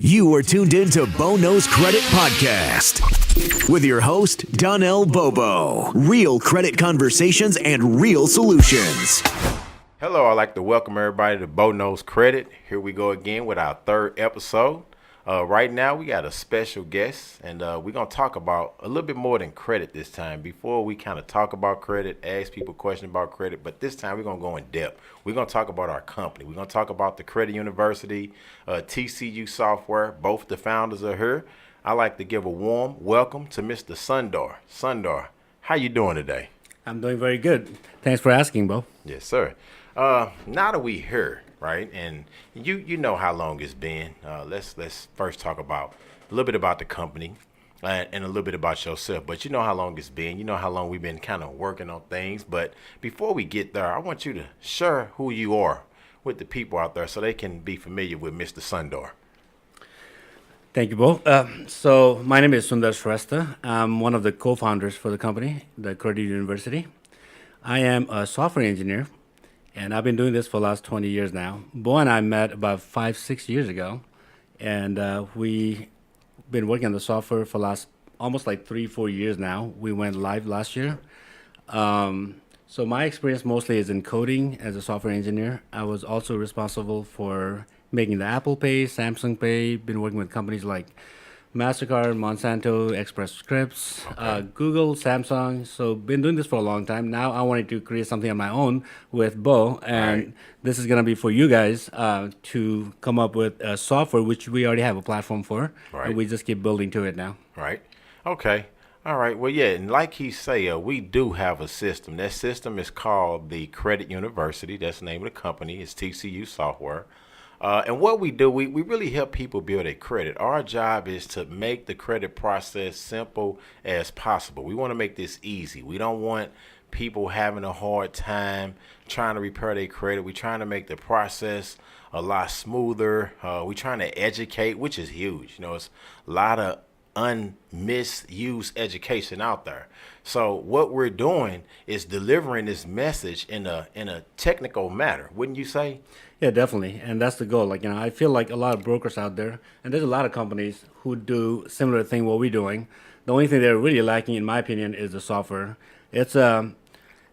You are tuned in to Bo Knows Credit Podcast with your host, Donnell Bobo. Real credit conversations and real solutions. Hello, I'd like to welcome everybody to Bo Knows Credit. Here we go again with our third episode. Right now, we got a special guest, and we're going to talk about a little bit more than credit this time. Before we kind of talk about credit, ask people questions about credit, but this time we're going to go in depth. We're going to talk about our company. We're going to talk about the Credit University, TCU Software. Both the founders are here. I'd like to give a warm welcome to Mr. Sundar. Sundar, how you doing today? I'm doing very good. Thanks for asking, Bo. Yes, sir. Now that we here, right, and you know how long it's been. Let's first talk about a little bit about the company and a little bit about yourself. But you know how long it's been. You know how long we've been kind of working on things. But before we get there, I want you to share who you are with the people out there so they can be familiar with Mr. Sundar. Thank you, Bo. So my name is Sundar Shrestha. I'm one of the co-founders for the company, the Credit University. I am a software engineer, and I've been doing this for the last 20 years now. Bo and I met about 5-6 years ago, and we've been working on the software for last almost like 3-4 years now. We went live last year. So my experience mostly is in coding as a software engineer. I was also responsible for making the Apple Pay, Samsung Pay, been working with companies like MasterCard, Monsanto, Express Scripts, Google, Samsung. So been doing this for a long time. Now I wanted to create something on my own with Bo, and this is going to be for you guys to come up with a software, which we already have a platform for, and we just keep building to it now. Right. Okay. All right. Well, yeah, and like he say, we do have a system. That system is called the Credit University. That's the name of the company. It's TCU Software. And what we do, we really help people build a credit. Our job is to make the credit process simple as possible. We want to make this easy. We don't want people having a hard time trying to repair their credit. We're trying to make the process a lot smoother. We're trying to educate, which is huge. You know, it's a lot of misused education out there. So what we're doing is delivering this message in a technical manner, wouldn't you say? Yeah, definitely. And that's the goal. Like, I feel like a lot of brokers out there, and there's a lot of companies who do similar thing what we're doing. The only thing they're really lacking, in my opinion, is the software. It's a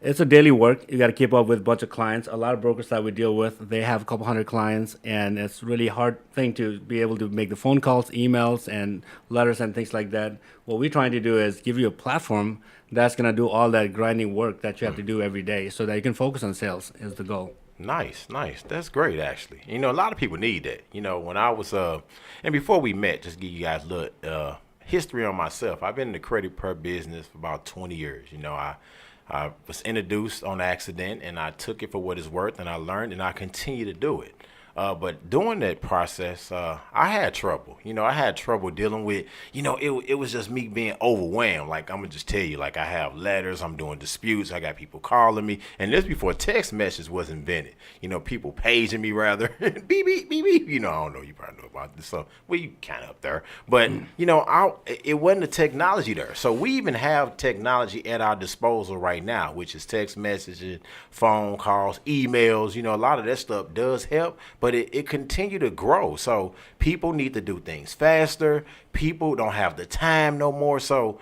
daily work. You got to keep up with a bunch of clients. A lot of brokers that we deal with, they have a couple hundred clients, and it's really hard thing to be able to make the phone calls, emails, and letters and things like that. What we're trying to do is give you a platform that's going to do all that grinding work that you have to do every day so that you can focus on sales is the goal. Nice. That's great, actually. You know, a lot of people need that. You know, when I was, and before we met, just give you guys a little history on myself. I've been in the credit repair business for about 20 years. You know, I was introduced on accident, and I took it for what it's worth, and I learned, and I continue to do it. But during that process, I had trouble. You know, I had trouble dealing with, you know, it was just me being overwhelmed. Like, I'm going to just tell you, like, I have letters, I'm doing disputes, I got people calling me. And this before text message was invented. You know, people paging me rather. Beep, beep, beep, beep. You know, I don't know, you probably know about this. So, well, you kind of up there. But, you know, it wasn't the technology there. So we even have technology at our disposal right now, which is text messaging, phone calls, emails. You know, a lot of that stuff does help. But it continue to grow. So people need to do things faster. People don't have the time no more. So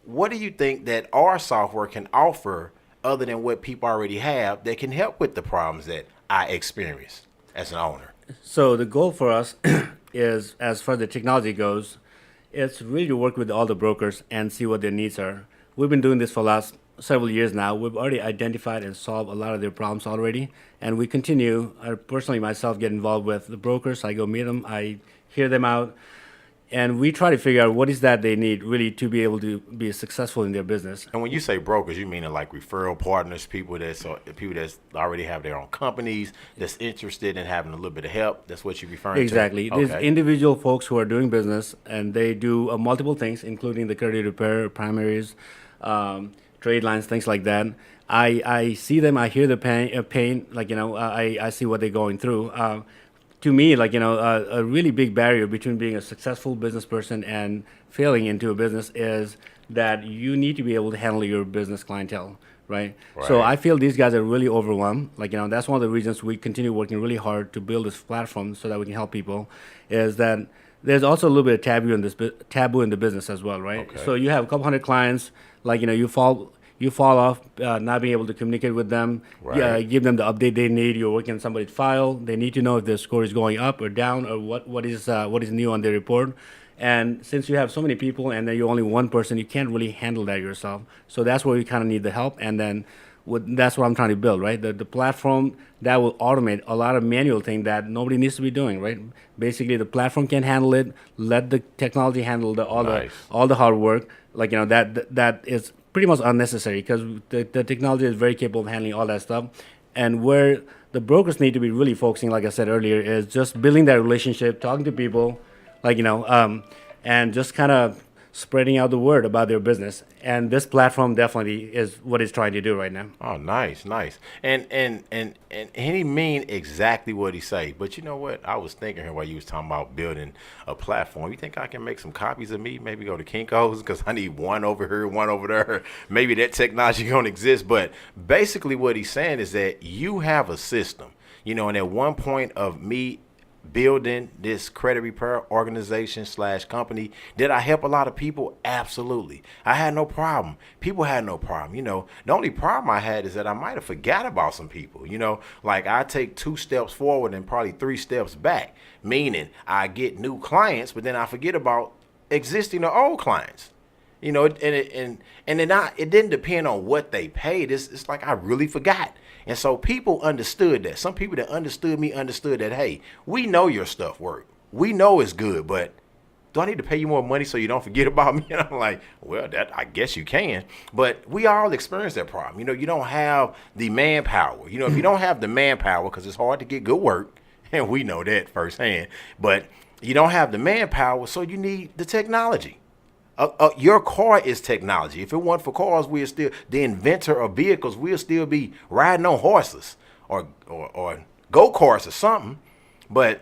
what do you think that our software can offer other than what people already have that can help with the problems that I experience as an owner? So the goal for us is, as far as the technology goes, it's really to work with all the brokers and see what their needs are. We've been doing this for the last several years now. We've already identified and solved a lot of their problems already, and we continue. I personally myself get involved with the brokers. I go meet them, I hear them out, and we try to figure out what is that they need really to be able to be successful in their business. And when you say brokers, you mean like referral partners, people that already have their own companies, that's interested in having a little bit of help. That's what you're referring Exactly. to? There's individual folks who are doing business, and they do multiple things, including the credit repair, primaries, trade lines, things like that. I see them, I hear the pain, like, I see what they're going through. To me, like, a really big barrier between being a successful business person and failing into a business is that you need to be able to handle your business clientele. right? So Right. I feel these guys are really overwhelmed. Like, that's one of the reasons we continue working really hard to build this platform so that we can help people. Is that there's also a little bit of taboo in the business as well, right? Okay. So you have a couple hundred clients, like, you fall off not being able to communicate with them, Right. give them the update they need. You're working on somebody's file. They need to know if their score is going up or down, or what is new on their report. And since you have so many people and then you're only one person, you can't really handle that yourself. So that's where you kind of need the help. And then that's what I'm trying to build, right? The platform that will automate a lot of manual thing that nobody needs to be doing, right? Basically, the platform can handle it. Let the technology handle Nice. all the hard work. Like, that is pretty much unnecessary, because the technology is very capable of handling all that stuff. And where the brokers need to be really focusing, like I said earlier, is just building that relationship, talking to people, like, and just kind of spreading out the word about their business. And this platform definitely is what it's trying to do right now. Oh, nice. And he mean exactly what he say. But you know what? I was thinking here while you was talking about building a platform. You think I can make some copies of me? Maybe go to Kinko's, because I need one over here, one over there. Maybe that technology don't exist. But basically what he's saying is that you have a system. And at one point of me building this credit repair organization / company, did I help a lot of people? Absolutely. I had no problem. People had no problem. The only problem I had is that I might have forgot about some people. Like I take 2 steps forward and probably 3 steps back, meaning I get new clients, but then I forget about existing or old clients. It didn't depend on what they paid. It's like I really forgot. And so people understood that. Some people that understood me understood that, hey, we know your stuff work. We know it's good, but do I need to pay you more money so you don't forget about me? And I'm like, well, that I guess you can. But we all experience that problem. You don't have the manpower. If you don't have the manpower, because it's hard to get good work, and we know that firsthand, but you don't have the manpower, so you need the technology. Your car is technology. If it weren't for cars, we're still the inventor of vehicles. We'll still be riding on horses or go-karts or something. But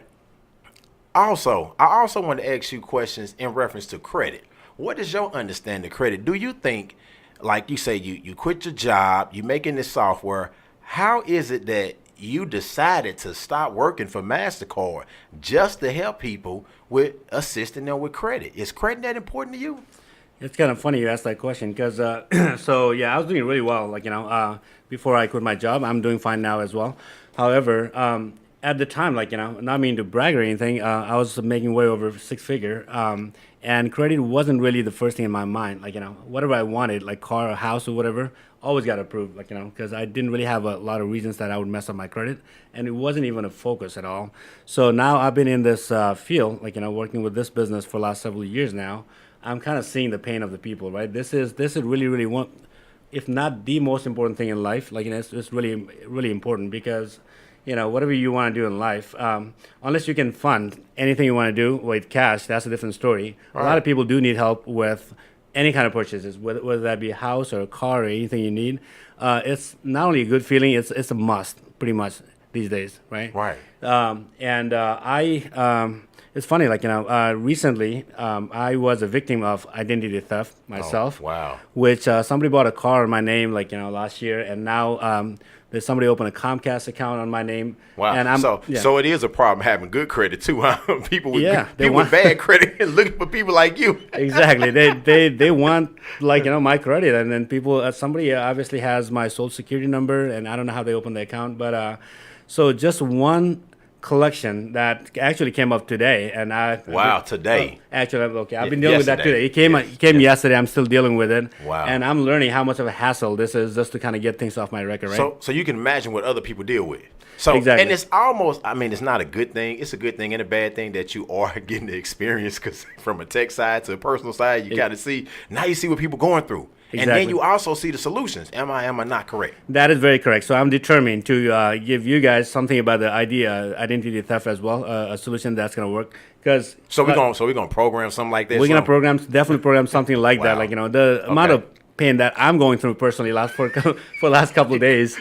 I also want to ask you questions in reference to credit. What is your understanding of credit? Do you think, like you say, you quit your job, you're making this software. How is it that you decided to stop working for MasterCard just to help people with assisting them with credit? Is credit that important to you? It's kind of funny you asked that question, because so yeah, I was doing really well. Like, before I quit my job, I'm doing fine now as well. However, at the time, like, not meaning to brag or anything, I was making way over 6-figure, and credit wasn't really the first thing in my mind. Like, whatever I wanted, like car or house or whatever, always got approved. Like, because I didn't really have a lot of reasons that I would mess up my credit, and it wasn't even a focus at all. So now I've been in this field, like, working with this business for the last several years now. I'm kind of seeing the pain of the people, right? This is really, really one, if not the most important thing in life. Like, it's really, really important, because whatever you want to do in life, unless you can fund anything you want to do with cash, that's a different story. Right. A lot of people do need help with any kind of purchases, whether that be a house or a car or anything you need. It's not only a good feeling, it's a must, pretty much, these days, right? Right. It's funny, like, recently, I was a victim of identity theft myself. Oh, wow. Which somebody bought a car in my name, like, last year, and now there's somebody opened a Comcast account on my name. Wow. And so it is a problem having good credit too, huh? People with they with bad credit and looking for people like you. Exactly. They want, like, my credit, and then people, somebody obviously has my social security number, and I don't know how they opened the account, but so just one collection that actually came up today, and today. Actually, okay, I've been dealing with that Yesterday. today. It came yesterday. I'm still dealing with it. Wow. And I'm learning how much of a hassle this is, just to kind of get things off my record, right? So you can imagine what other people deal with. So Exactly. And it's almost, it's not a good thing. It's a good thing and a bad thing that you are getting the experience, because from a tech side to a personal side, you kind of see, now you see what people going through. And Exactly. then you also see the solutions. Am I not correct? That is very correct. So I'm determined to give you guys something about the identity theft as well, a solution that's going to work. Because So we're gonna program something like that. we're going to definitely program something like that. Wow. Like, the amount of pain that I'm going through personally for the last couple of days,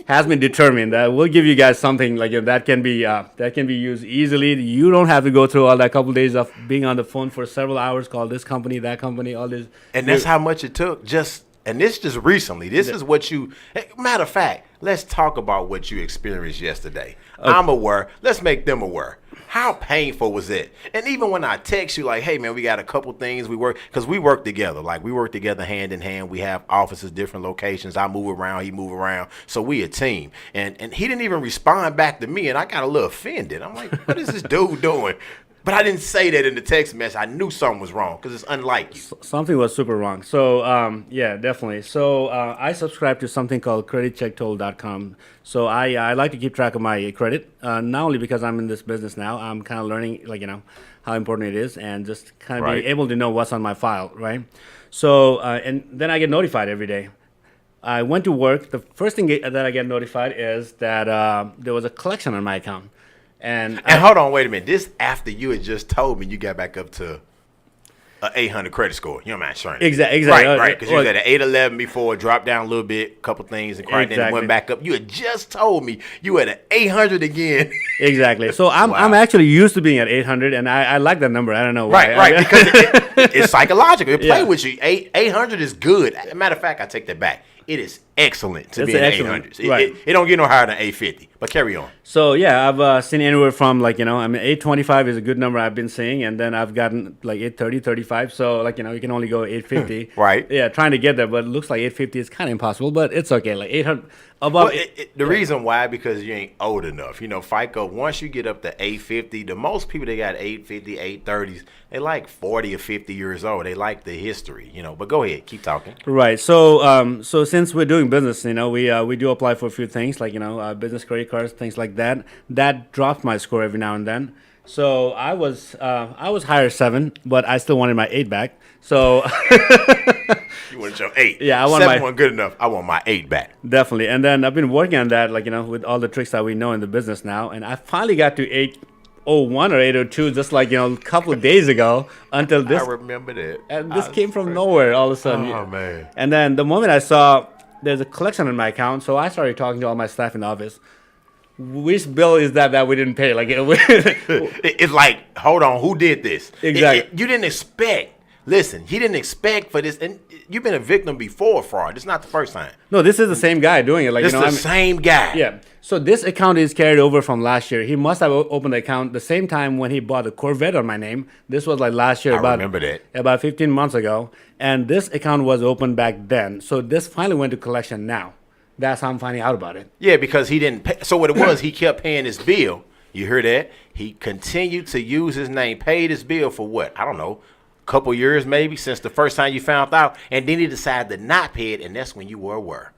has been determined that we'll give you guys something like that can be used easily. You don't have to go through all that couple of days of being on the phone for several hours, call this company, that company, all this. And that's how much it took just and this just recently. This is what you. Matter of fact, let's talk about what you experienced yesterday. Okay. I'm aware. Let's make them aware. How painful was it? And even when I text you like, hey man, we got a couple things we work, because we work together. Like we work together hand in hand. We have offices, different locations. I move around, he move around. So we a team. And he didn't even respond back to me, and I got a little offended. I'm like, what is this dude doing? But I didn't say that in the text message. I knew something was wrong because it's unlike you. Something was super wrong. So, yeah, definitely. So I subscribe to something called creditchecktotal.com. So I like to keep track of my credit, not only because I'm in this business now. I'm kind of learning, how important it is and just kind of being able to know what's on my file, right? So, and then I get notified every day. I went to work. The first thing that I get notified is that there was a collection on my account. And hold on, wait a minute. This after you had just told me you got back up to an 800 credit score. You know what I'm saying? Exactly. Right. Because you was at an 811 before, dropped down a little bit, couple things, and then went back up. You had just told me you were at an 800 again. Exactly. So I'm actually used to being at 800, and I like that number. I don't know why. Right. Because it's psychological. It play with you. 800 is good. Matter of fact, I take that back. It is excellent to be in 800s. It don't get no higher than 850. But carry on. So yeah, I've seen anywhere from 825 is a good number I've been seeing, and then I've gotten 830, 35. So you can only go 850. Right. Yeah, trying to get there, but it looks like 850 is kind of impossible. But it's okay. 800 above. Well, the reason why, because you ain't old enough. FICO, once you get up to 850, the most people that got 850, 830s, they like 40 or 50 years old. They like the history. But go ahead, keep talking. Right. So so since we're doing business, we do apply for a few things business credit cards, things like that. That drops my score every now and then. So I was higher 7, but I still wanted my 8 back. So you wanted your 8. Yeah, I want 7 wasn't good enough. I want my 8 back. Definitely. And then I've been working on that, with all the tricks that we know in the business now. And I finally got to 801 or 802 just a couple of days ago until this. I remember that. And this came from nowhere all of a sudden. Oh, man. And then the moment I saw there's a collection in my account, so I started talking to all my staff in the office. Which bill is that we didn't pay? It's like, hold on, who did this? Exactly. You didn't expect. Listen, he didn't expect for this, and you've been a victim before of fraud. It's not the first time. No, this is the same guy doing it. This is the same guy. Yeah. So this account is carried over from last year. He must have opened the account the same time when he bought a Corvette on my name. This was last year. I remember that. About 15 months ago. And this account was opened back then. So this finally went to collection now. That's how I'm finding out about it. Yeah, because he didn't pay. So what it was, he kept paying his bill. You heard that? He continued to use his name, paid his bill for what? I don't know. Couple years maybe since the first time you found out, and then he decided to not pay it, and that's when you were aware.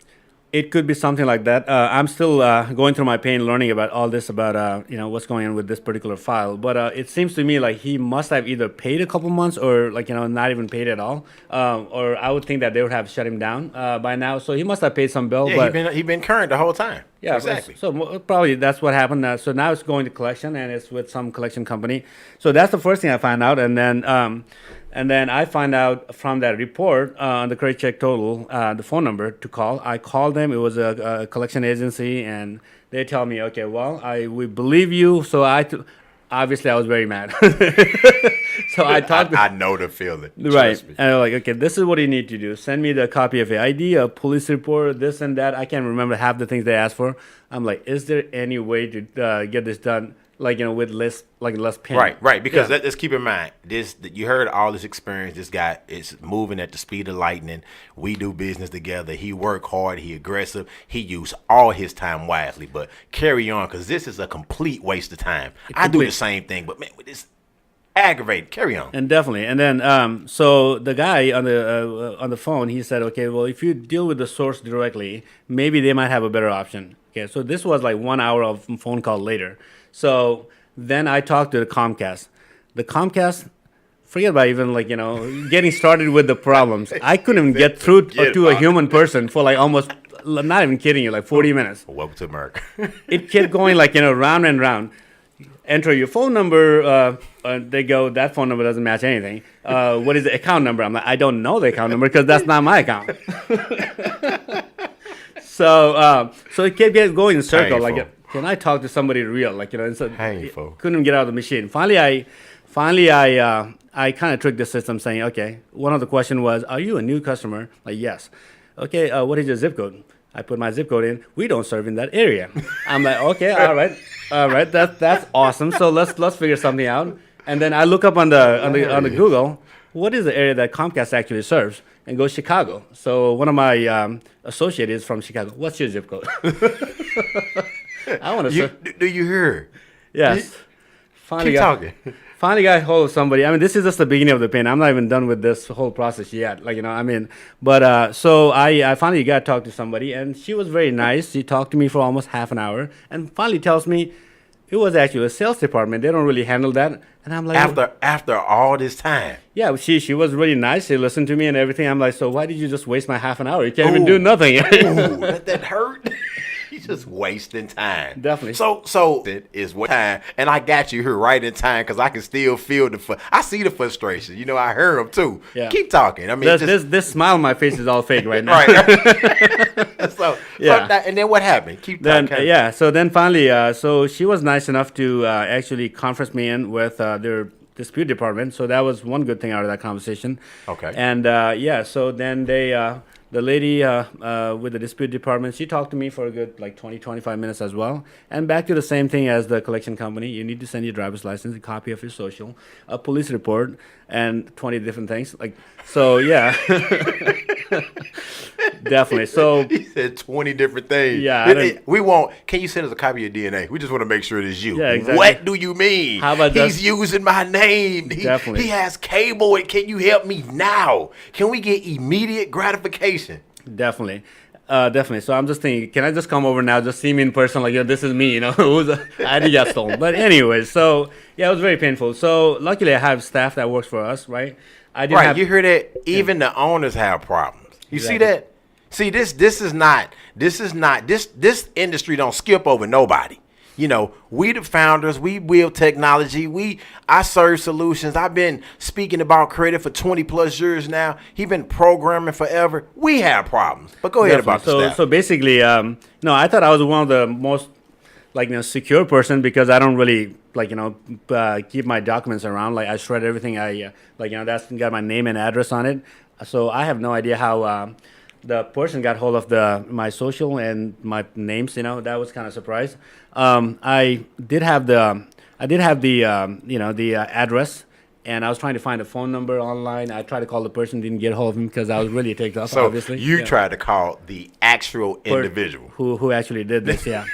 It could be something like that. I'm still going through my pain, learning about all this, about what's going on with this particular file. But it seems to me like he must have either paid a couple months or not even paid at all. Or I would think that they would have shut him down by now. So he must have paid some bill. Yeah, but he been current the whole time. Yeah, exactly. So probably that's what happened. So now it's going to collection, and it's with some collection company. So that's the first thing I find out, and then I find out from that report on the Credit Check Total, the phone number to call. I called them. It was a collection agency, and they tell me, okay, well, we believe you. So obviously I was very mad. So I talked. I know the feeling. Right. And they're like, okay, this is what you need to do. Send me the copy of your ID, a police report, this and that. I can't remember half the things they asked for. I'm like, is there any way to get this done? With less pain. Right. Because let's keep in mind, you heard all this experience. This guy is moving at the speed of lightning. We do business together. He work hard. He aggressive. He use all his time wisely. But carry on, because this is a complete waste of time. I do the same thing, but man, with this aggravated. Carry on. And definitely. And then, so the guy on the phone, he said, okay, well, if you deal with the source directly, maybe they might have a better option. Okay, so this was 1 hour of phone call later. So then I talked to the Comcast. The Comcast, forget about even getting started with the problems. I couldn't even get through to a human person for almost, I'm not even kidding you, 40 minutes. Welcome to America. It kept going round and round. Enter your phone number. They go, that phone number doesn't match anything. What is the account number? I'm like, I don't know the account number because that's not my account. So it kept going in circle. Painful. Can I talk to somebody real? Painful. Couldn't get out of the machine. Finally, I kind of tricked the system, saying, okay. One of the questions was, are you a new customer? Yes. Okay, what is your zip code? I put my zip code in. We don't serve in that area. I'm like, okay, all right, that's awesome. So let's figure something out. And then I look up on the Google, what is the area that Comcast actually serves, and go Chicago. So one of my associates is from Chicago. What's your zip code? I want to. Do you hear? Yes. Finally Keep got, talking. Finally got hold of somebody. I mean, this is just the beginning of the pain. I'm not even done with this whole process yet. Like, I mean, but so I finally got to talk to somebody, and she was very nice. She talked to me for almost half an hour, and finally tells me it was actually a sales department. They don't really handle that. And I'm like, after all this time. yeah, she was really nice. She listened to me and everything. I'm like, so why did you just waste my half an hour? You can't even do nothing. Ooh, that hurt. He's just wasting time. Definitely. So it is what time, and I got you here right in time because I can still feel I see the frustration. I hear them too. Yeah. Keep talking. I mean, this smile on my face is all fake right now. right. So and then what happened? Keep Then talking. so then finally, so she was nice enough to actually conference me in with their dispute department. So that was one good thing out of that conversation. Okay. And so then the lady with the dispute department, she talked to me for a good 20, 25 minutes as well. And back to the same thing as the collection company. You need to send your driver's license, a copy of your social, a police report, and 20 different things. So yeah. Definitely. So He said 20 different things. Yeah, We want. Can you send us a copy of your DNA? We just want to make sure it is you. Yeah, exactly. What do you mean? How about He's using my name. Definitely. He has cable. And can you help me now? Can we get immediate gratification? Definitely. Definitely. So I'm just thinking, can I just come over now, just see me in person, this is me, I did get stolen. But anyway, so yeah, it was very painful. So luckily I have staff that works for us, right? You hear that? Even the owners have problems. You see that? See, this industry don't skip over nobody. We the founders, we build technology, I serve solutions. I've been speaking about credit for 20 plus years now. He's been programming forever. We have problems. But go ahead about the staff. So basically, I thought I was one of the most secure person because I don't really keep my documents around. I shred everything. That's got my name and address on it. So I have no idea how the person got hold of my social and my names. That was kind of surprise. I did have the address, and I was trying to find a phone number online. I tried to call the person, didn't get hold of him because I was really ticked off. So obviously, you tried to call the actual individual who actually did this. Yeah.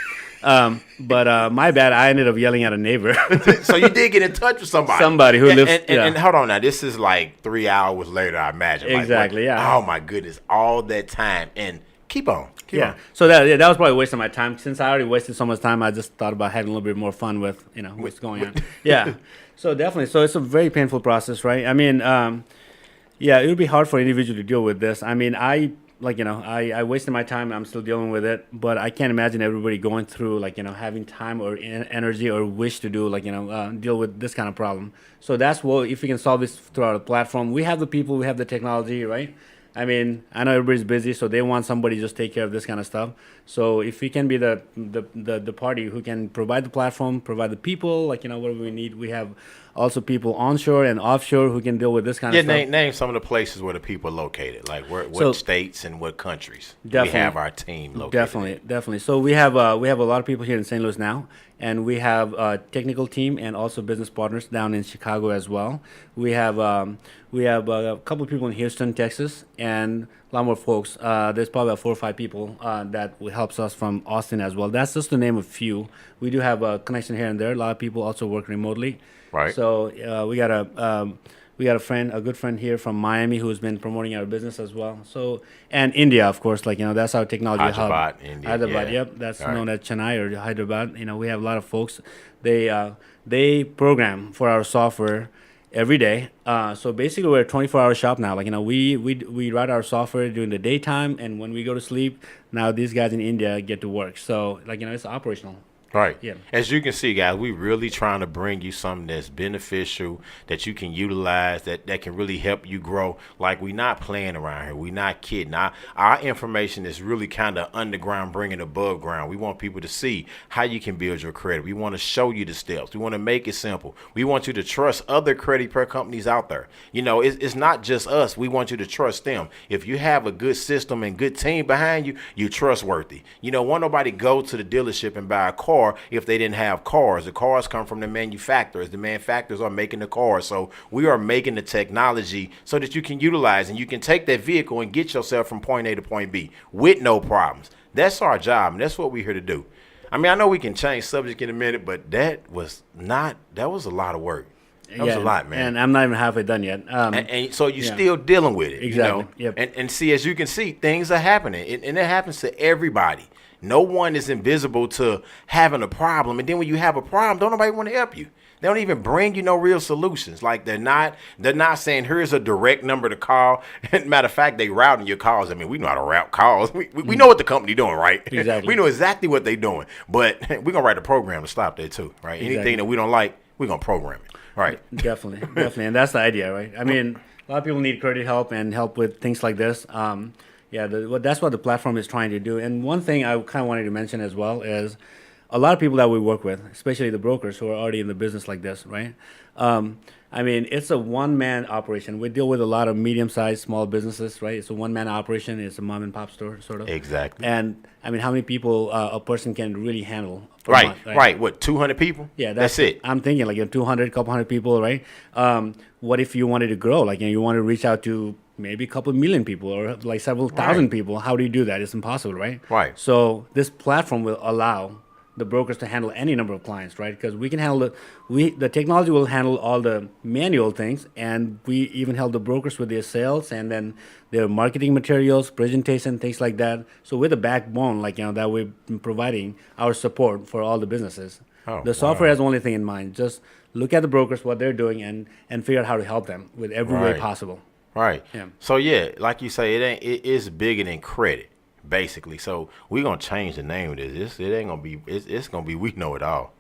But my bad, I ended up yelling at a neighbor. So you did get in touch with somebody. Somebody who lives. And hold on now, this is 3 hours later, I imagine. Exactly, yeah. Oh my goodness, all that time. And keep on. Keep on. So that was probably a waste of my time. Since I already wasted so much time, I just thought about having a little bit more fun with what's going on. Yeah. So definitely. So it's a very painful process, right? I mean, it would be hard for an individual to deal with this. I mean, I wasted my time. I'm still dealing with it, but I can't imagine everybody going through having time or energy or wish to do deal with this kind of problem. So that's what, if we can solve this through our platform, we have the people, we have the technology, right? I mean, I know everybody's busy, so they want somebody to just take care of this kind of stuff. So if we can be the party who can provide the platform, provide the people, whatever we need, we have also people onshore and offshore who can deal with this kind of stuff. Name some of the places where the people are located, what states and what countries we have our team located. Definitely. So we have a lot of people here in St. Louis now, and we have a technical team and also business partners down in Chicago as well. We have a couple of people in Houston, Texas, and a lot more folks. There's probably about 4 or 5 people that helps us from Austin as well. That's just to name a few. We do have a connection here and there. A lot of people also work remotely. Right. So we got a good friend here from Miami who's been promoting our business as well. So, and India, of course, that's our technology Hyderabad, hub. India. Hyderabad, yeah. yep. That's known as Chennai or Hyderabad. We have a lot of folks. They program for our software every day. So basically, we're a 24-hour shop now. We write our software during the daytime, and when we go to sleep, now these guys in India get to work. So it's operational. Right. Yeah. As you can see, guys, we really trying to bring you something that's beneficial, that you can utilize, that can really help you grow. Like, we not playing around here. We not kidding. Our information is really kind of underground, bringing above ground. We want people to see how you can build your credit. We want to show you the steps. We want to make it simple. We want you to trust other credit repair companies out there. You know, it's not just us. We want you to trust them. If you have a good system and good team behind you, you're trustworthy. You know, won't nobody go to the dealership and buy a car if they didn't have cars. The cars come from the manufacturers. The manufacturers are making the cars. So we are making the technology so that you can utilize and you can take that vehicle and get yourself from point A to point B with no problems. That's our job, and that's what we're here to do. I mean, I know we can change subject in a minute, but that was a lot of work. That was a lot, man. And I'm not even halfway done yet. And so you're still dealing with it. Exactly. You know? Yep. And see, as you can see, things are happening. And it happens to everybody. No one is invisible to having a problem. And then when you have a problem, don't nobody want to help you. They don't even bring you no real solutions. Like, they're not saying, here's a direct number to call. Matter of fact, they routing your calls. I mean, we know how to route calls. We know what the company doing, right? Exactly. We know exactly what they doing. But we're going to write a program to stop that too, right? Exactly. Anything that we don't like, we're going to program it. Right. Definitely. And that's the idea, right? I mean, a lot of people need credit help and help with things like this. That's what the platform is trying to do. And one thing I kind of wanted to mention as well is a lot of people that we work with, especially the brokers who are already in the business like this, right? I mean, it's a one-man operation. We deal with a lot of medium-sized, small businesses, right? It's a one-man operation. It's a mom-and-pop store, sort of. Exactly. And, I mean, how many people a person can really handle per Right, month, right. What, 200 people? Yeah, that's it. I'm thinking like 200, couple hundred people, right? What if you wanted to grow? Like, you want to reach out to maybe a couple million people or like several thousand people. How do you do that? It's impossible, right? Right. So this platform will allow the brokers to handle any number of clients, right? Because we can handle the technology will handle all the manual things, and we even help the brokers with their sales and then their marketing materials, presentation, things like that. So we're the backbone, that we're providing our support for all the businesses. The software has the only thing in mind. Just look at the brokers, what they're doing, and figure out how to help them with every way possible. Right. Yeah. So like you say, it is bigger than credit, basically. So we're gonna change the name of this. It ain't gonna be. It's gonna be. We know it all.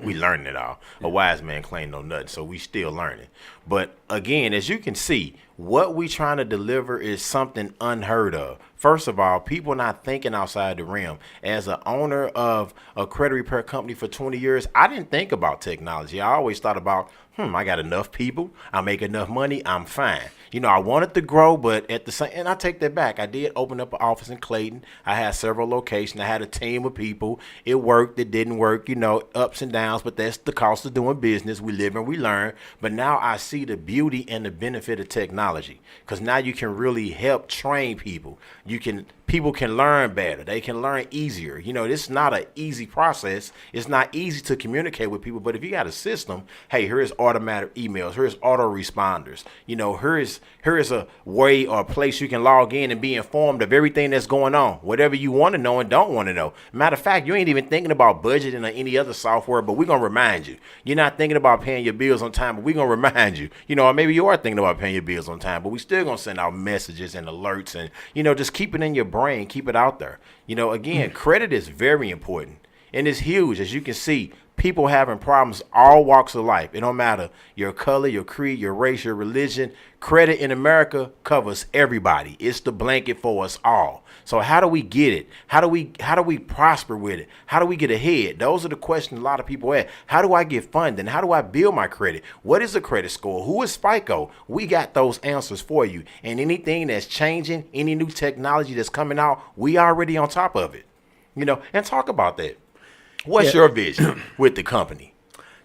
We learning it all. A wise man claim no nothing, so we still learning. But again, as you can see, what we trying to deliver is something unheard of. First of all, people not thinking outside the realm. As an owner of a credit repair company for 20 years, I didn't think about technology. I always thought about, I got enough people, I make enough money, I'm fine. I wanted to grow, but at the same, and I take that back. I did open up an office in Clayton. I had several locations. I had a team of people. It worked. It didn't work. Ups and downs, but that's the cost of doing business. We live and we learn. But now I see the beauty and the benefit of technology, because now you can really help train people. People can learn better. They can learn easier. This is not an easy process. It's not easy to communicate with people. But if you got a system, hey, here's automatic emails. Here's autoresponders. Here's a way or a place you can log in and be informed of everything that's going on, whatever you want to know and don't want to know. Matter of fact, you ain't even thinking about budgeting or any other software, but we're going to remind you. You're not thinking about paying your bills on time, but we're going to remind you. Or maybe you are thinking about paying your bills on time, but we still going to send out messages and alerts and, just keep it in your brain, keep it out there. Again, credit is very important and it's huge. As you can see, people having problems, all walks of life. It don't matter your color, your creed, your race, your religion. Credit in America covers everybody. It's the blanket for us all. So how do we get it? How do we prosper with it? How do we get ahead? Those are the questions a lot of people ask. How do I get funding? How do I build my credit? What is a credit score? Who is FICO? We got those answers for you. And anything that's changing, any new technology that's coming out, we already on top of it. And talk about that. What's your vision with the company?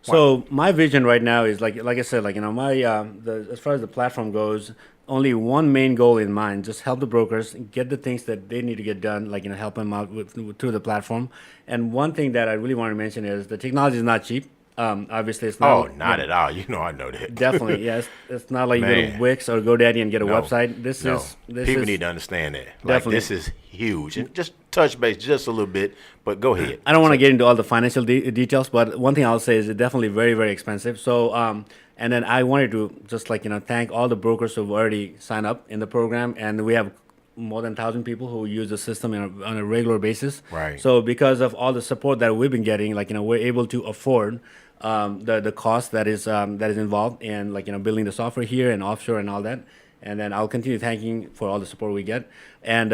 So my vision right now is like I said, as far as the platform goes, only one main goal in mind: just help the brokers get the things that they need to get done, help them out through the platform. And one thing that I really want to mention is the technology is not cheap. Obviously, it's not. Oh, not at all. I know that. Definitely, yes. It's not like you go to Wix or GoDaddy and get a website. This people need to understand that. Definitely, this is huge. And just touch base just a little bit, but go ahead. I don't want to get into all the financial details, but one thing I'll say is it's definitely very, very expensive. So, and then I wanted to just thank all the brokers who've already signed up in the program, and we have more than 1,000 people who use the system on a regular basis. Right. So because of all the support that we've been getting, we're able to afford the cost that is involved in building the software here and offshore and all that. And then I'll continue thanking for all the support we get. And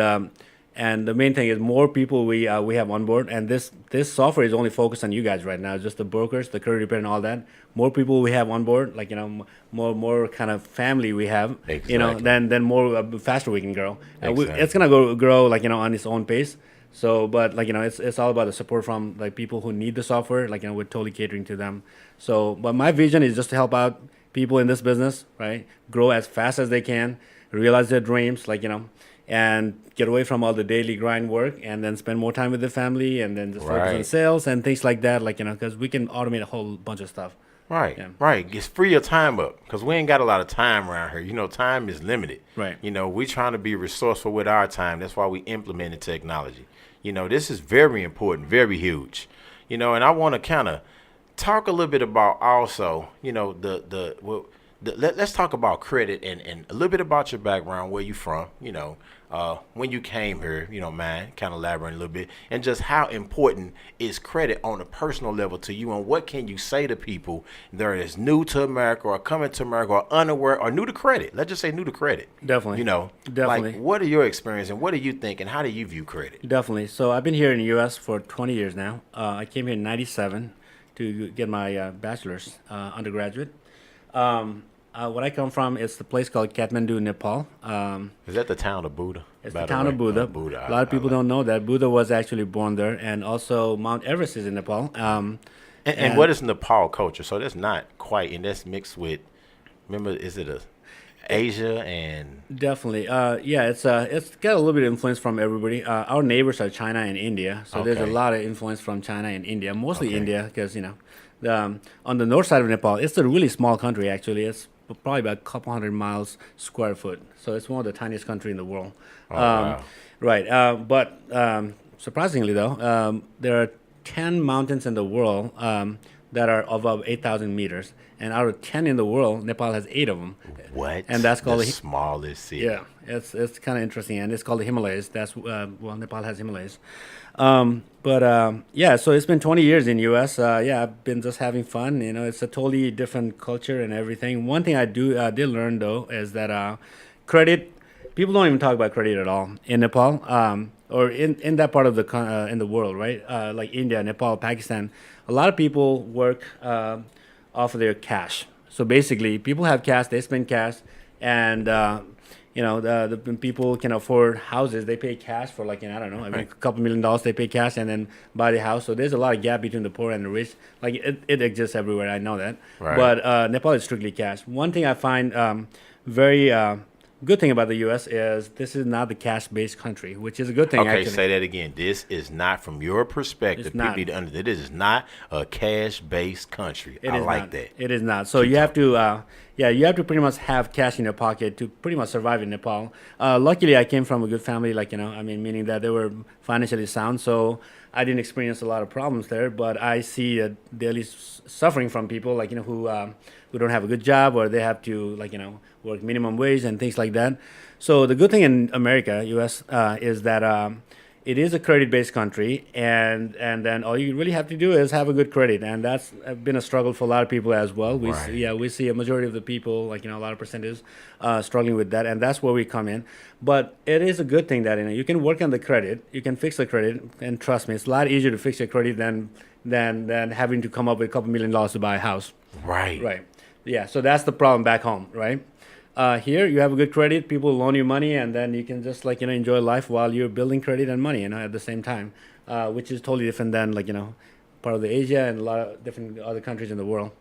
the main thing is more people we have on board. And this software is only focused on you guys right now, just the brokers, the credit repair, and all that. More people we have on board, more kind of family we have, Exactly. then more faster we can grow. Exactly. It's gonna grow on its own pace. So, but it's all about the support from people who need the software. We're totally catering to them. So, but my vision is just to help out people in this business, right? Grow as fast as they can, realize their dreams, and get away from all the daily grind work, and then spend more time with the family, and then just focus on Right. sales and things like that, because we can automate a whole bunch of stuff. Right, Yeah. right. Just free your time up, because we ain't got a lot of time around here. Time is limited. Right. We trying to be resourceful with our time. That's why we implemented technology. This is very important, very huge. And I want to kind of talk a little bit about also, let's talk about credit and a little bit about your background, where you from, when you came here, man, kind of elaborating a little bit, and just how important is credit on a personal level to you, and what can you say to people that is new to America or coming to America or unaware or new to credit? Let's just say new to credit. Definitely. Like, Definitely. what are your experience and what do you think and how do you view credit? Definitely. So I've been here in the U.S. for 20 years now. I came here in '97 to get my bachelor's undergraduate. Where I come from, it's the place called Kathmandu, Nepal. Is that the town of Buddha? It's by the the town way? of Buddha. Buddha. A lot of people don't know that Buddha was actually born there, and also Mount Everest is in Nepal. And what is Nepal culture? So that's not quite, and that's mixed with, remember, is it Asia and... Definitely. It's got a little bit of influence from everybody. Our neighbors are China and India, so there's a Okay. lot of influence from China and India, mostly Okay. India, because, on the north side of Nepal, it's a really small country, actually. It's probably about a couple hundred miles square foot. So it's one of the tiniest country in the world. wow. Right. But surprisingly, though, there are 10 mountains in the world that are above 8,000 meters. And out of 10 in the world, Nepal has 8 of them. What? And that's called the the- smallest city. Yeah, it's kind of interesting, and it's called the Himalayas. Nepal has Himalayas. So it's been 20 years in U.S. I've been just having fun. It's a totally different culture and everything. One thing I did learn though is that credit. People don't even talk about credit at all in Nepal, or in that part of in the world, right? Like India, Nepal, Pakistan. A lot of people work off of their cash. So basically, people have cash, they spend cash, and the people can afford houses. They pay cash for a couple $1 million. They pay cash and then buy the house. So there's a lot of gap between the poor and the rich. It exists everywhere. I know that. Right. But Nepal is strictly cash. One thing I find very good thing about the U.S. is this is not the cash-based country, which is a good thing. Okay, actually. say that again. This is not, from your perspective, It's not. people need to understand, this is not a cash-based country. It I is like not. that. It is not. So you have to, you have to pretty much have cash in your pocket to pretty much survive in Nepal. Luckily, I came from a good family, meaning that they were financially sound. So I didn't experience a lot of problems there. But I see a daily suffering from people, who don't have a good job, or they have to, work minimum wage and things like that. So the good thing in America, U.S., is that it is a credit-based country, and then all you really have to do is have a good credit, and that's been a struggle for a lot of people as well. Right. We see a majority of the people, a lot of percentages, struggling with that, and that's where we come in. But it is a good thing that you can work on the credit, you can fix the credit, and trust me, it's a lot easier to fix your credit than having to come up with a couple $1 million to buy a house. Right. Right. Yeah. So that's the problem back home, right? Here you have a good credit, people loan you money, and then you can just enjoy life while you're building credit and money, at the same time, which is totally different than part of the Asia and a lot of different other countries in the world.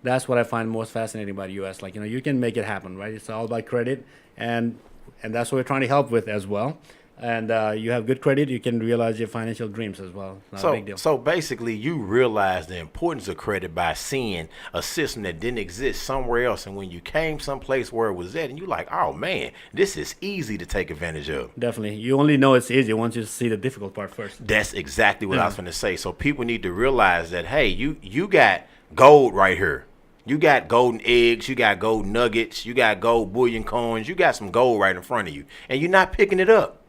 That's what I find most fascinating about the U.S. You can make it happen, right? It's all about credit, and that's what we're trying to help with as well. And you have good credit, you can realize your financial dreams as well. Not a big deal. So basically, you realize the importance of credit by seeing a system that didn't exist somewhere else, and when you came someplace where it was at, and you're like, oh man, this is easy to take advantage of. Definitely. You only know it's easy once you see the difficult part first. That's exactly what I was going to say. So people need to realize that, hey, you got gold right here. You got golden eggs, you got gold nuggets, you got gold bullion coins, you got some gold right in front of you, and you're not picking it up.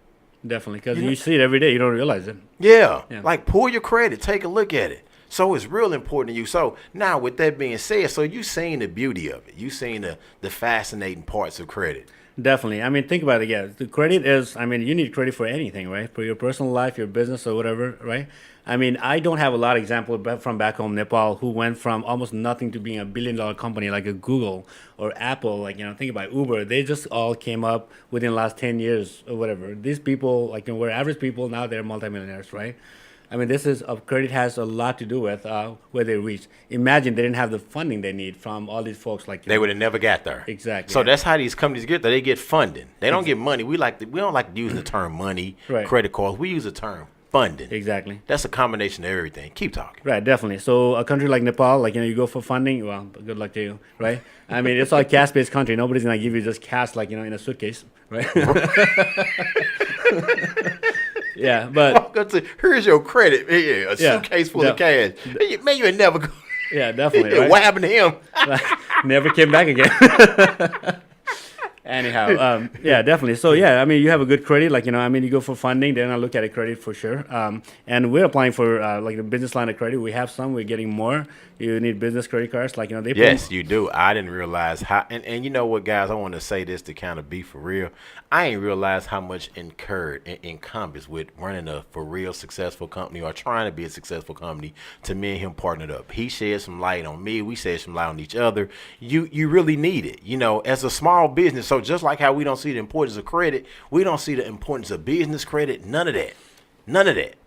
Definitely, because you see it every day, you don't realize it. Yeah. Yeah. Like pull your credit, take a look at it. So it's real important to you. So now with that being said, so you seen the beauty of it. You seen the fascinating parts of credit. Definitely. I mean, think about it. Yeah, the credit is. I mean, you need credit for anything, right? For your personal life, your business, or whatever, right? I mean, I don't have a lot of examples from back home, Nepal, who went from almost nothing to being a billion-dollar company like a Google or Apple. Like, think about Uber. They just all came up within the last 10 years or whatever. These people, like, we're average people. Now they're multimillionaires, right? I mean, credit has a lot to do with where they reach. Imagine they didn't have the funding they need from all these folks. Like They would have never got there. Exactly. So that's how these companies get there. They get funding. They don't get money. We don't like to use the term money, Right. credit cards. We use the term funding. Exactly. That's a combination of everything. Keep talking. Right, definitely. So a country like Nepal, like, you go for funding, well, good luck to you, right? I mean, it's all cash-based country. Nobody's going to give you just cash, like, in a suitcase, right? Yeah, but Here's your credit. Yeah, a suitcase full of cash. Man, you would never go. yeah, definitely, right? What happened to him? Never came back again. Anyhow, yeah, definitely. So, yeah, I mean, you have a good credit. Like, you go for funding, then I look at a credit for sure. And we're applying for, like, the business line of credit. We have some. We're getting more. You need business credit cards. Like, they Yes, you do. I didn't realize how. And you know what, guys? I want to say this to kind of be for real. I ain't realized how much encompassed with running a for real successful company or trying to be a successful company to me and him partnered up. He shed some light on me. We shed some light on each other. You really need it, as a small business. So just like how we don't see the importance of credit, we don't see the importance of business credit. None of that.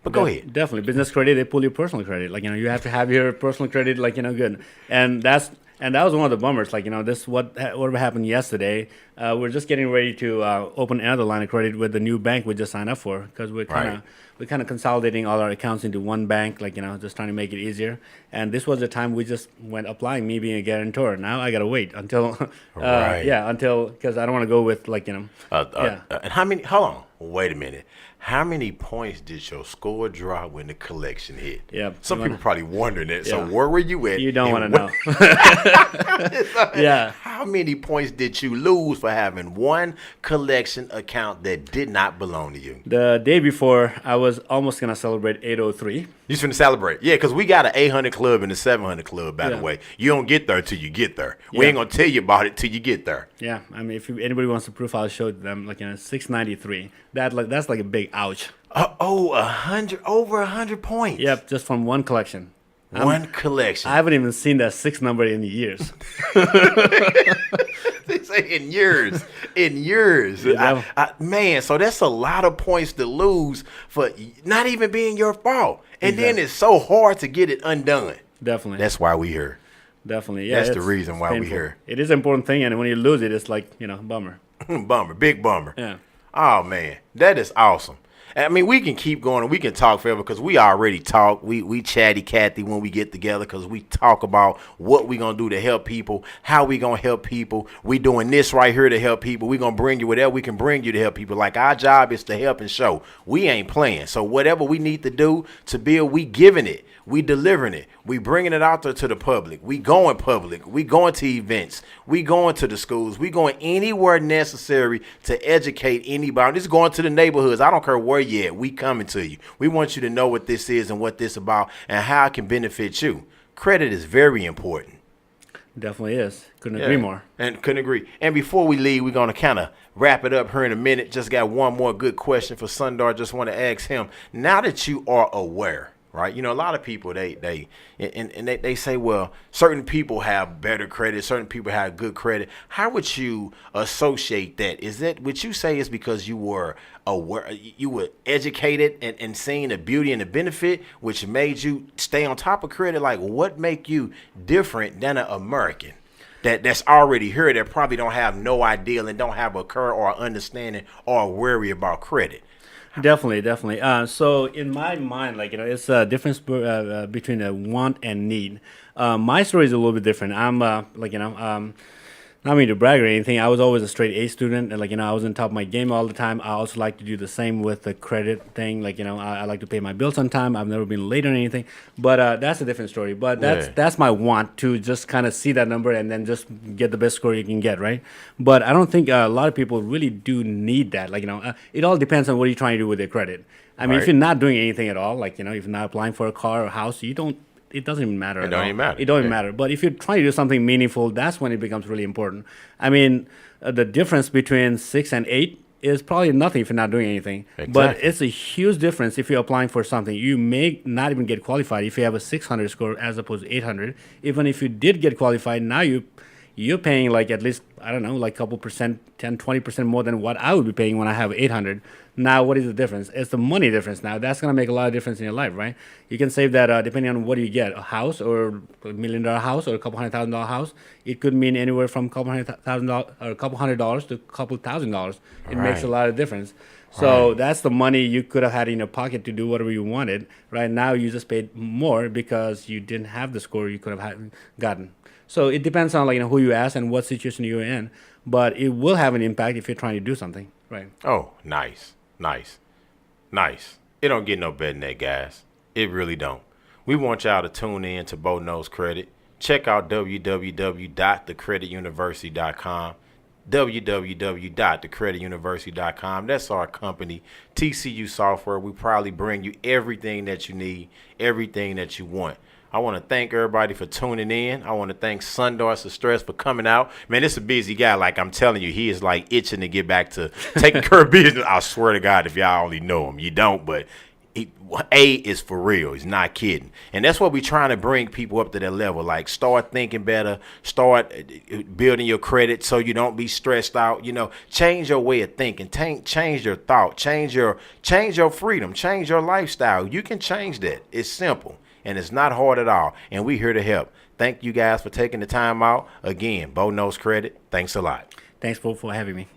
But go ahead. Definitely. Business credit, they pull your personal credit. Like, you have to have your personal credit, like, good. And that was one of the bummers. Like, this what happened yesterday. We're just getting ready to open another line of credit with the new bank we just signed up for, because we're kind of consolidating all our accounts into one bank, like, just trying to make it easier. And this was the time we just went applying, me being a guarantor. Now I got to wait until, because I don't want to go with, like, And hold on, wait a minute. How many points did your score drop when the collection hit? Yeah. Some people probably wondering that. Yeah. So where were you at? You don't want to know. Yeah. How many points did you lose for having one collection account that did not belong to you? The day before, I was almost going to celebrate 803. You finna celebrate. Yeah, because we got an 800 club and a 700 club, by the way. You don't get there till you get there. We ain't going to tell you about it till you get there. Yeah. I mean, if anybody wants the proof, I'll show them, like, 693. That's like a big ouch. Over 100 points. Yep, just from one collection. One collection. I haven't even seen that 6 number in years. They say in years. Man, so that's a lot of points to lose for not even being your fault. And then it's so hard to get it undone. Definitely. That's why we here. Definitely, yeah. That's the reason why we here. It is an important thing, and when you lose it, it's like, bummer. Bummer, big bummer. Yeah. Oh, man, that is awesome. I mean, we can keep going and we can talk forever because we already talk. We chatty Cathy when we get together because we talk about what we going to do to help people, how we going to help people. We doing this right here to help people. We going to bring you whatever we can bring you to help people. Like, our job is to help and show. We ain't playing. So whatever we need to do to build, we giving it. We delivering it. We bringing it out there to the public. We going public. We going to events. We going to the schools. We going anywhere necessary to educate anybody. Just going to the neighborhoods. I don't care where you at. We coming to you. We want you to know what this is and what this about and how it can benefit you. Credit is very important. Definitely is. Couldn't agree more. And couldn't agree. And before we leave, we're going to kind of wrap it up here in a minute. Just got one more good question for Sundar. Just want to ask him, now that you are aware, right? A lot of people, they say, well, certain people have better credit, certain people have good credit. How would you associate that? Would you say it's because you were aware, you were educated and seeing the beauty and the benefit, which made you stay on top of credit? Like, what make you different than an American that's already here that probably don't have no idea and don't have a curve or understanding or worry about credit? Definitely. So in my mind, like, it's a difference between a want and need. My story is a little bit different. I'm not mean to brag or anything. I was always a straight A student, and like I was on top of my game all the time. I also like to do the same with the credit thing. Like I like to pay my bills on time. I've never been late or anything. But that's a different story. But that's my want to just kind of see that number and then just get the best score you can get, right? But I don't think a lot of people really do need that. Like it all depends on what you're trying to do with your credit. I mean, if you're not doing anything at all, like if you're not applying for a car or house, you don't. It doesn't even matter. It don't even matter. It don't even matter. But if you're trying to do something meaningful, that's when it becomes really important. I mean, the difference between 6 and 8 is probably nothing if you're not doing anything. Exactly. But it's a huge difference if you're applying for something. You may not even get qualified if you have a 600 score as opposed to 800. Even if you did get qualified, now you're paying like at least, I don't know, like a couple percent, 10, 20% more than what I would be paying when I have 800. Now, what is the difference? It's the money difference now. That's going to make a lot of difference in your life, right? You can save that depending on what you get, a house or $1 million house or a couple $100,000 house. It could mean anywhere from a couple $100,000 or a couple $100 to a couple $1,000. It makes a lot of difference. So that's the money you could have had in your pocket to do whatever you wanted. Right now, you just paid more because you didn't have the score you could have gotten. So it depends on who you ask and what situation you're in, but it will have an impact if you're trying to do something, right? Oh, nice. It don't get no better than that, guys. It really don't. We want y'all to tune in to Bo Knows Credit. Check out www.thecredituniversity.com. www.thecredituniversity.com. That's our company, TCU Software. We probably bring you everything that you need, everything that you want. I want to thank everybody for tuning in. I want to thank Sundar Stress for coming out. Man, this is a busy guy. Like I'm telling you, he is like itching to get back to taking care of business. I swear to God, if y'all only know him, you don't. But A is for real. He's not kidding. And that's what we're trying to bring people up to that level. Like start thinking better, start building your credit so you don't be stressed out. Change your way of thinking, change your thought, change your freedom, change your lifestyle. You can change that. It's simple. And it's not hard at all. And we're here to help. Thank you guys for taking the time out. Again, Bo Knows Credit. Thanks a lot. Thanks, Bo, for having me.